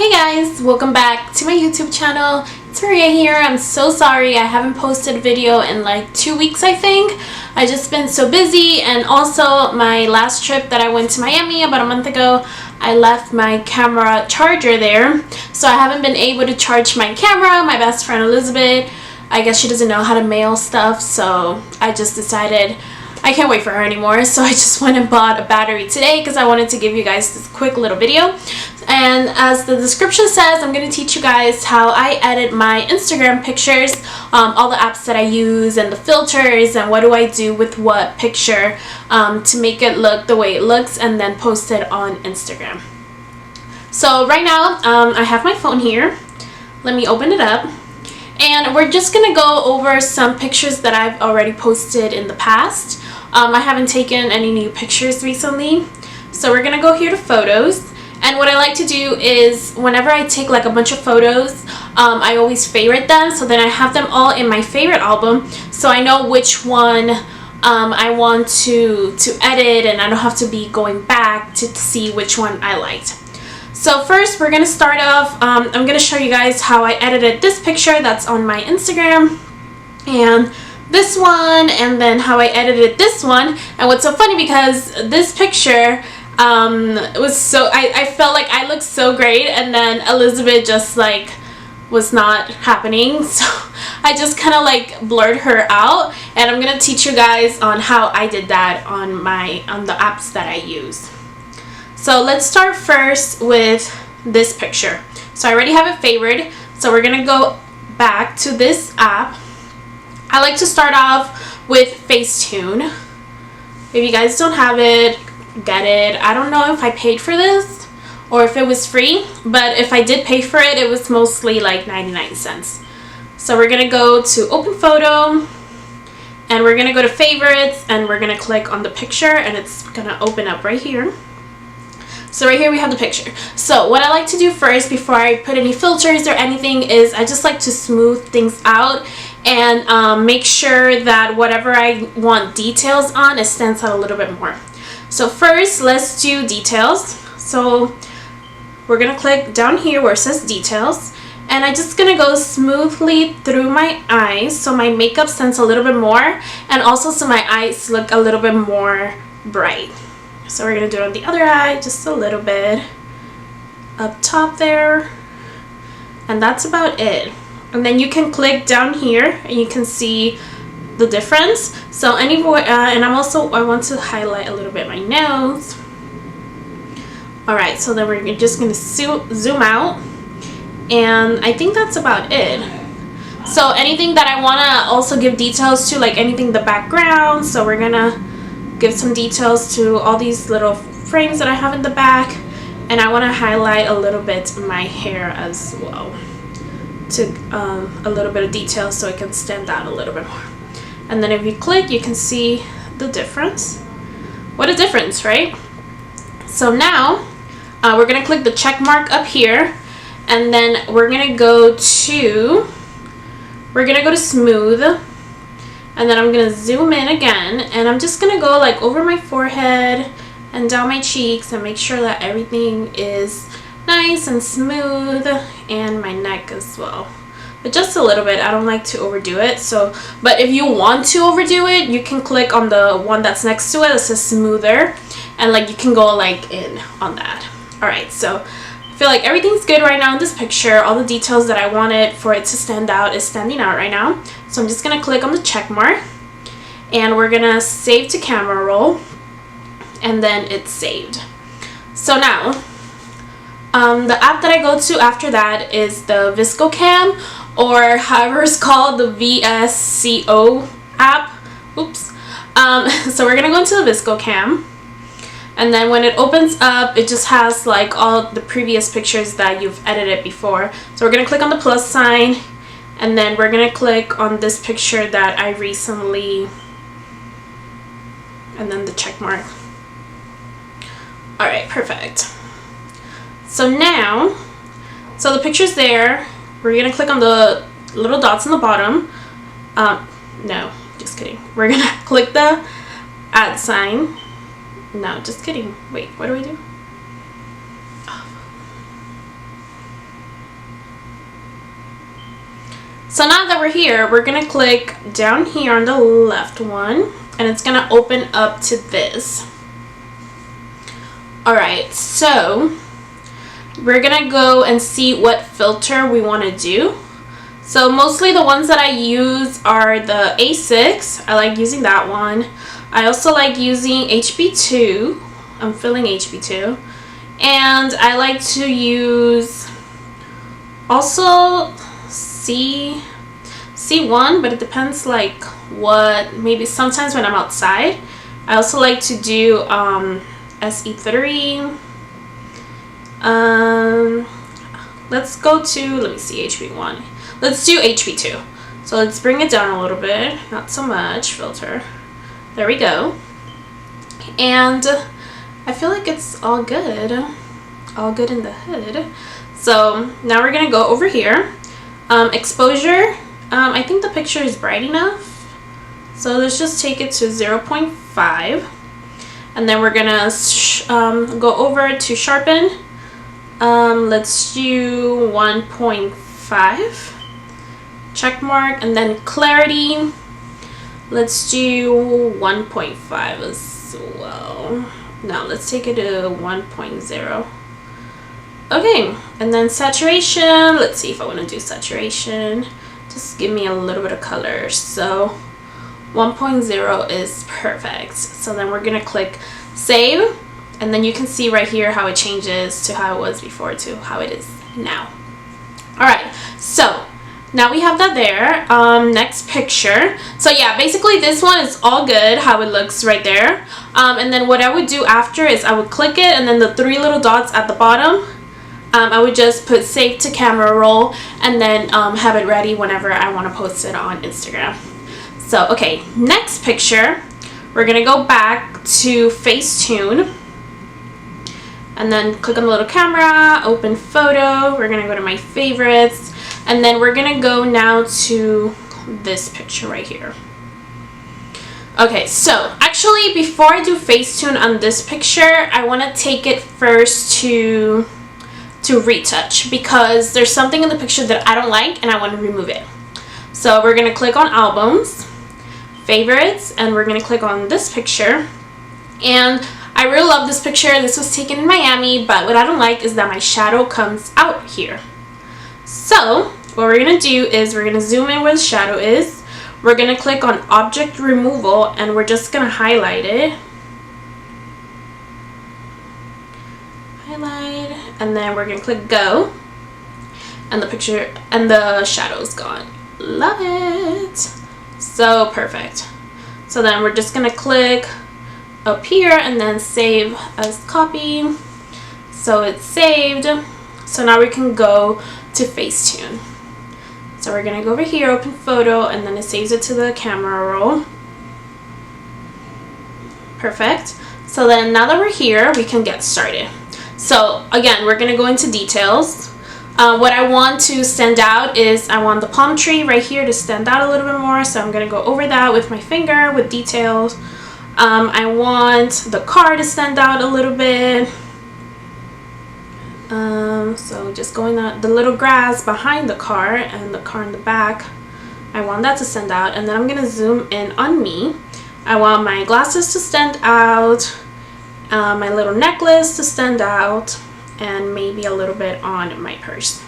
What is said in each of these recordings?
Hey guys, welcome back to my YouTube channel. It's Maria here. I'm so sorry I haven't posted a video in like 2 weeks, I think. I just been so busy, and also my last trip that I went to Miami about a month ago, I left my camera charger there. So I haven't been able to charge my camera. My best friend Elizabeth, I guess she doesn't know how to mail stuff, so I just decided I can't wait for her anymore, so I just went and bought a battery today because I wanted to give you guys this quick little video. And as the description says, I'm going to teach you guys how I edit my Instagram pictures, all the apps that I use and the filters and what do I do with what picture to make it look the way it looks and then post it on Instagram. So right now I have my phone here. Let me open it up. And we're just going to go over some pictures that I've already posted in the past. I haven't taken any new pictures recently. So we're going to go here to photos. And what I like to do is whenever I take like a bunch of photos, I always favorite them. So then I have them all in my favorite album. So I know which one I want to edit, and I don't have to be going back to see which one I liked. So first we're going to start off, I'm going to show you guys how I edited this picture that's on my Instagram, and this one, and then how I edited this one. And what's so funny, because this picture it was so, I felt like I looked so great, and then Elizabeth just like was not happening, so I just kind of like blurred her out, and I'm going to teach you guys on how I did that on the apps that I use. So let's start first with this picture. So I already have it favored, so we're gonna go back to this app. I like to start off with Facetune. If you guys don't have it, get it. I don't know if I paid for this or if it was free, but if I did pay for it, it was mostly like 99 cents. So we're gonna go to open photo, and we're gonna go to favorites, and we're gonna click on the picture, and it's gonna open up right here. So right here we have the picture. So what I like to do first before I put any filters or anything is I just like to smooth things out and make sure that whatever I want details on, it stands out a little bit more. So first let's do details. So we're gonna click down here where it says details, and I'm just gonna go smoothly through my eyes so my makeup stands a little bit more, and also so my eyes look a little bit more bright. So we're going to do it on the other eye, just a little bit up top there, and that's about it. And then you can click down here and you can see the difference. So anyway, and I want to highlight a little bit my nose. Alright, so then we're just going to zoom out, and I think that's about it. So anything that I want to also give details to, like anything in the background, so we're going to give some details to all these little frames that I have in the back, and I want to highlight a little bit my hair as well to a little bit of detail so it can stand out a little bit more. And then if you click, you can see the difference. What a difference, right? So now we're gonna click the check mark up here, and then we're gonna go to smooth. And then I'm going to zoom in again, and I'm just going to go like over my forehead and down my cheeks and make sure that everything is nice and smooth, and my neck as well. But just a little bit. I don't like to overdo it. So, but if you want to overdo it, you can click on the one that's next to it that says smoother, and like you can go like in on that. Alright, so I feel like everything's good right now in this picture. All the details that I wanted for it to stand out is standing out right now. So I'm just going to click on the check mark, and we're going to save to camera roll, and then it's saved. So now the app that I go to after that is the VSCO Cam, or however it's called, the VSCO app. Oops. So we're going to go into the VSCO Cam. And then when it opens up, it just has like all the previous pictures that you've edited before. So we're going to click on the plus sign, and then we're going to click on this picture that I recently, and then the check mark. Alright, perfect. So now, so the picture's there. We're going to click on the little dots on the bottom. No, just kidding. We're going to click the add sign. No, just kidding. Wait, what do I do? So now that we're here, we're gonna click down here on the left one, and it's gonna open up to this. Alright, so we're gonna go and see what filter we want to do. So mostly the ones that I use are the A6. I like using that one. I also like using HB2. I'm filling HB2. And I like to use also C1, but it depends like what, maybe sometimes when I'm outside. I also like to do SE3. Let's go to, let me see, HB1. Let's do HB2. So let's bring it down a little bit, not so much, filter. There we go. And I feel like it's all good in the hood. So now we're gonna go over here. Exposure, I think the picture is bright enough. So let's just take it to 0.5. And then we're gonna go over to sharpen. Let's do 1.5. Check mark, and then clarity. Let's do 1.5 as well. Now let's take it to 1.0. Okay, and then saturation. Let's see if I want to do saturation. Just give me a little bit of color. So 1.0 is perfect. So then we're gonna click save, and then you can see right here how it changes to how it was before to how it is now. All right, so now we have that there. Next picture. So yeah, basically this one is all good how it looks right there. And then what I would do after is I would click it, and then the 3 little dots at the bottom, I would just put save to camera roll, and then have it ready whenever I want to post it on Instagram. So okay, next picture, we're gonna go back to Facetune, and then click on the little camera, open photo. We're gonna go to my favorites, and then we're gonna go now to this picture right here. Okay, so actually before I do Facetune on this picture, I want to take it first to retouch, because there's something in the picture that I don't like and I want to remove it. So we're gonna click on albums, favorites, and we're gonna click on this picture. And I really love this picture. This was taken in Miami, but what I don't like is that my shadow comes out here. So what we're gonna do is we're gonna zoom in where the shadow is. We're gonna click on object removal, and we're just gonna highlight it. Highlight, and then we're gonna click go, and the picture and the shadow's gone. Love it. So perfect. So then we're just gonna click up here and then save as copy. So it's saved. So now we can go to Facetune. So we're gonna go over here, open photo, and then it saves it to the camera roll. Perfect. So then now that we're here, we can get started. So again, we're gonna go into details. What I want to stand out is I want the palm tree right here to stand out a little bit more. So I'm gonna go over that with my finger with details. I want the car to stand out a little bit. So just going the little grass behind the car and the car in the back, I want that to stand out. And then I'm gonna zoom in on me. I want my glasses to stand out, my little necklace to stand out, and maybe a little bit on my purse.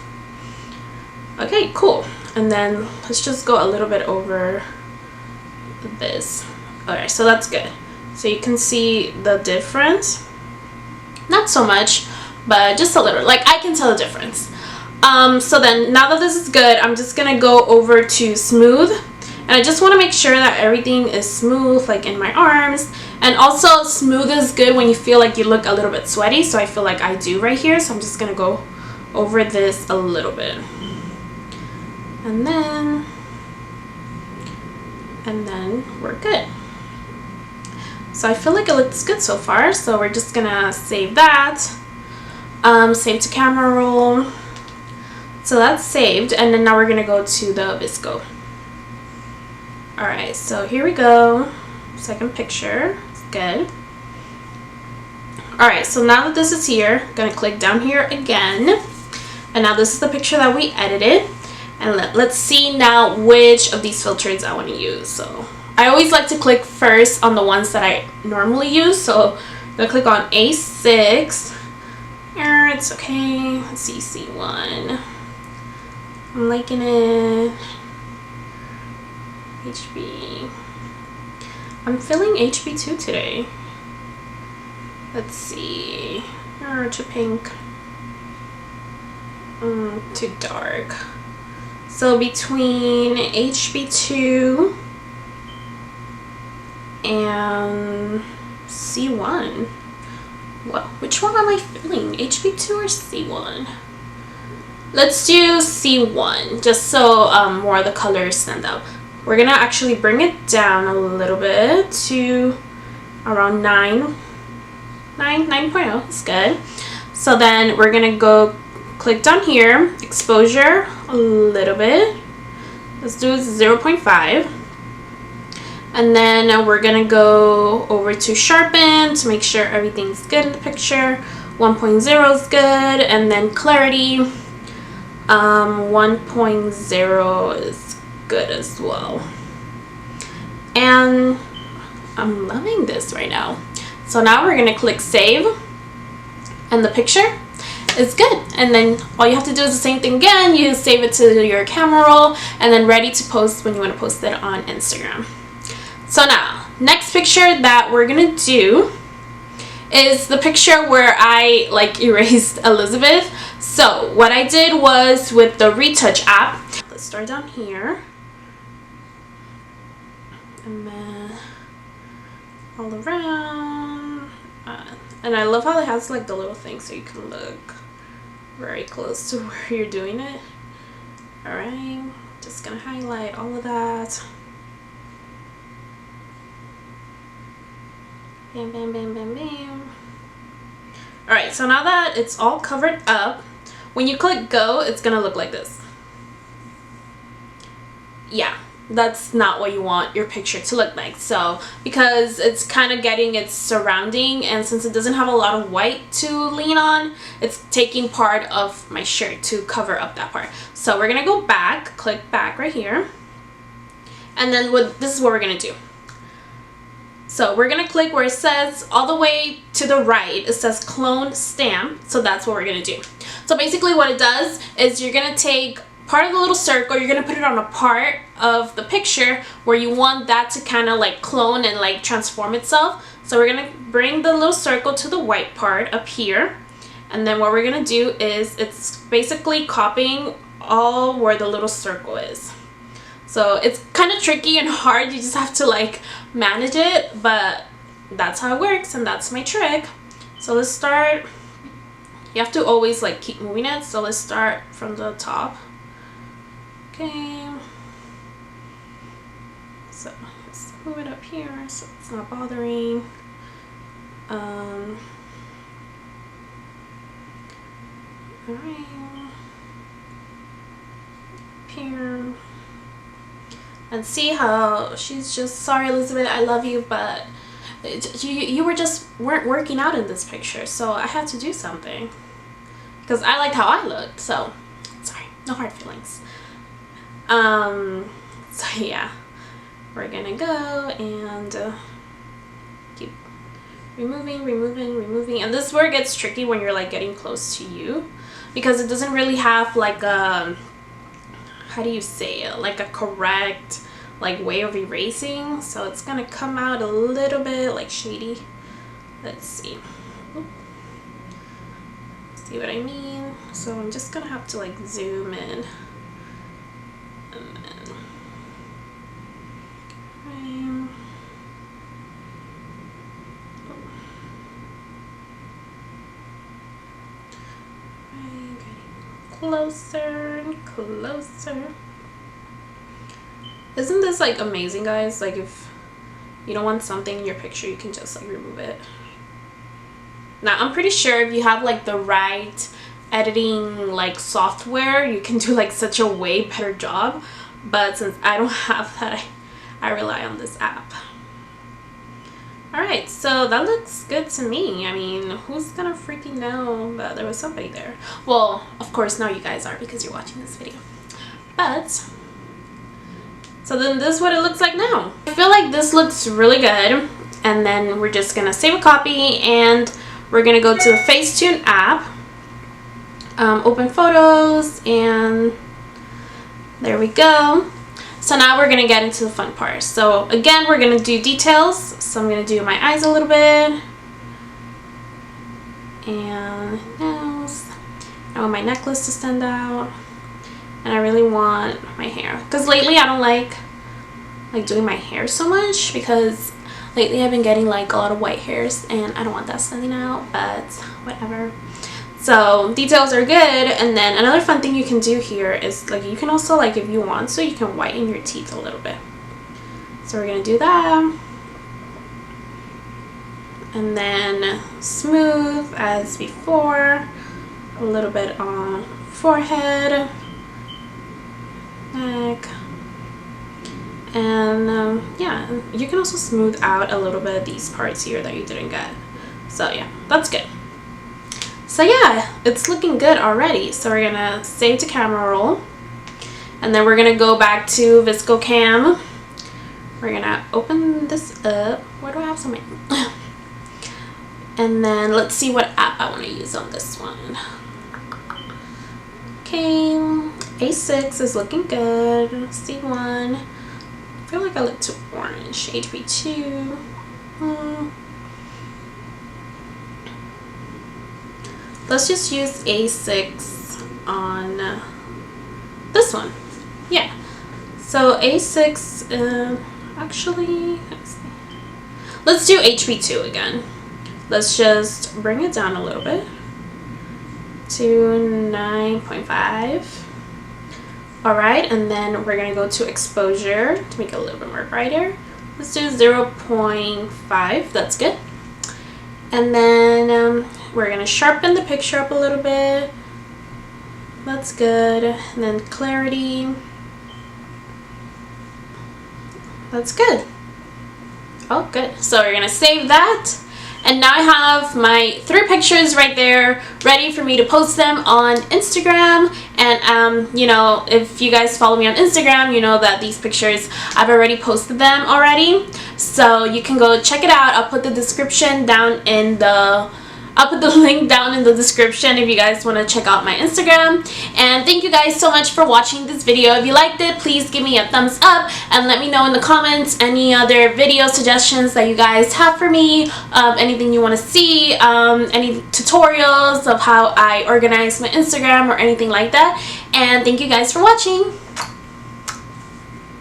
Okay, cool. And then let's just go a little bit over this. Alright, so that's good. So you can see the difference. Not so much, but just a little. Like, I can tell the difference. So then now that this is good, I'm just gonna go over to smooth, and I just want to make sure that everything is smooth, like in my arms. And also smooth is good when you feel like you look a little bit sweaty, so I feel like I do right here. So I'm just gonna go over this a little bit, and then we're good. So I feel like it looks good so far. So we're just gonna save that. Save to camera roll. So that's saved, and then now we're gonna go to the Visco. Alright, so here we go. Second picture. It's good. Alright, so now that this is here, I'm gonna click down here again. And now this is the picture that we edited. And let's see now which of these filters I want to use. So I always like to click first on the ones that I normally use. So I'm going to click on A6. It's okay. Let's see, C1. I'm liking it. HB. I'm feeling HB2 today. Let's see. Too pink. Too dark. So between HB2 and C1. Well, which one am I feeling? HB2 or C1? Let's do C1, just so more of the colors stand out. We're gonna actually bring it down a little bit to around 9.0 is good. So then we're gonna go click down here, exposure a little bit. Let's do 0.5. And then we're gonna go over to sharpen to make sure everything's good in the picture. 1.0 is good, and then clarity 1.0 is good as well. And I'm loving this right now. So now we're gonna click save, and the picture is good. And then all you have to do is the same thing again. You save it to your camera roll, and then ready to post when you want to post it on Instagram. So now, next picture that we're gonna do is the picture where I like erased Elizabeth. So what I did was with the retouch app, let's start down here, and then all around, and I love how it has like the little thing so you can look very close to where you're doing it. All right, just gonna highlight all of that. Bam, bam, bam, bam, bam. All right, so now that it's all covered up, when you click go, it's gonna look like this. Yeah, that's not what you want your picture to look like. So because it's kind of getting its surrounding, and since it doesn't have a lot of white to lean on, it's taking part of my shirt to cover up that part. So we're gonna go back, click back right here, and then this is what we're gonna do. So we're gonna click where it says all the way to the right, it says clone stamp. So that's what we're gonna do. So basically what it does is you're gonna take part of the little circle, you're gonna put it on a part of the picture where you want that to kind of like clone and like transform itself. So we're gonna bring the little circle to the white part up here, and then what we're gonna do is it's basically copying all where the little circle is. So it's kind of tricky and hard, you just have to like manage it, but that's how it works, and that's my trick. So let's start. You have to always like keep moving it, so let's start from the top. Okay, so let's move it up here so it's not bothering. All right, up here. And see how she's just, sorry Elizabeth, I love you, but you weren't working out in this picture, so I had to do something because I liked how I looked. So sorry, no hard feelings. So yeah, we're gonna go and keep removing, and this is where it gets tricky when you're like getting close to you, because it doesn't really have like a, how do you say it, like a correct like way of erasing, so it's gonna come out a little bit like shady. Let's see. Oop. See what I mean? So I'm just gonna have to like zoom in, and then closer and closer. Isn't this like amazing, guys? Like if you don't want something in your picture, you can just like remove it. Now I'm pretty sure if you have like the right editing like software, you can do like such a way better job, but since I don't have that, I rely on this app. Alright, so that looks good to me. I mean, who's gonna freaking know that there was somebody there? Well, of course now you guys are because you're watching this video. But so then this is what it looks like now. I feel like this looks really good. And then we're just gonna save a copy and we're gonna go to the Facetune app, open photos, and there we go. So now we're gonna get into the fun part. So again, we're gonna do details. So I'm gonna do my eyes a little bit and nails. I want my necklace to stand out, and I really want my hair because lately I don't like doing my hair so much because lately I've been getting like a lot of white hairs and I don't want that standing out, but whatever. So details are good. And then another fun thing you can do here is like you can also, like, if you want, so you can whiten your teeth a little bit. So we're gonna do that. And then smooth as before, a little bit on forehead, neck. And yeah, you can also smooth out a little bit of these parts here that you didn't get. So yeah, that's good. So yeah, it's looking good already. So we're gonna save to camera roll, and then we're gonna go back to Visco Cam. We're gonna open this up. Where do I have some? And then let's see what app I want to use on this one. Okay, A6 is looking good. C1. I feel like I look too orange. HB2. Let's just use A6 on this one. Yeah. So A6, actually, let's do HB2 again. Let's just bring it down a little bit to 9.5. Alright, and then we're going to go to exposure to make it a little bit more brighter. Let's do 0.5. That's good. And then we're going to sharpen the picture up a little bit. That's good. And then clarity. That's good. Oh, good. So we're going to save that. And now I have my 3 pictures right there ready for me to post them on Instagram. And you know, if you guys follow me on Instagram, you know that these pictures, I've already posted them already. So you can go check it out. I'll put the description down in the I'll put the link down in the description if you guys want to check out my Instagram. And thank you guys so much for watching this video. If you liked it, please give me a thumbs up and let me know in the comments any other video suggestions that you guys have for me, anything you want to see, any tutorials of how I organize my Instagram or anything like that. And thank you guys for watching.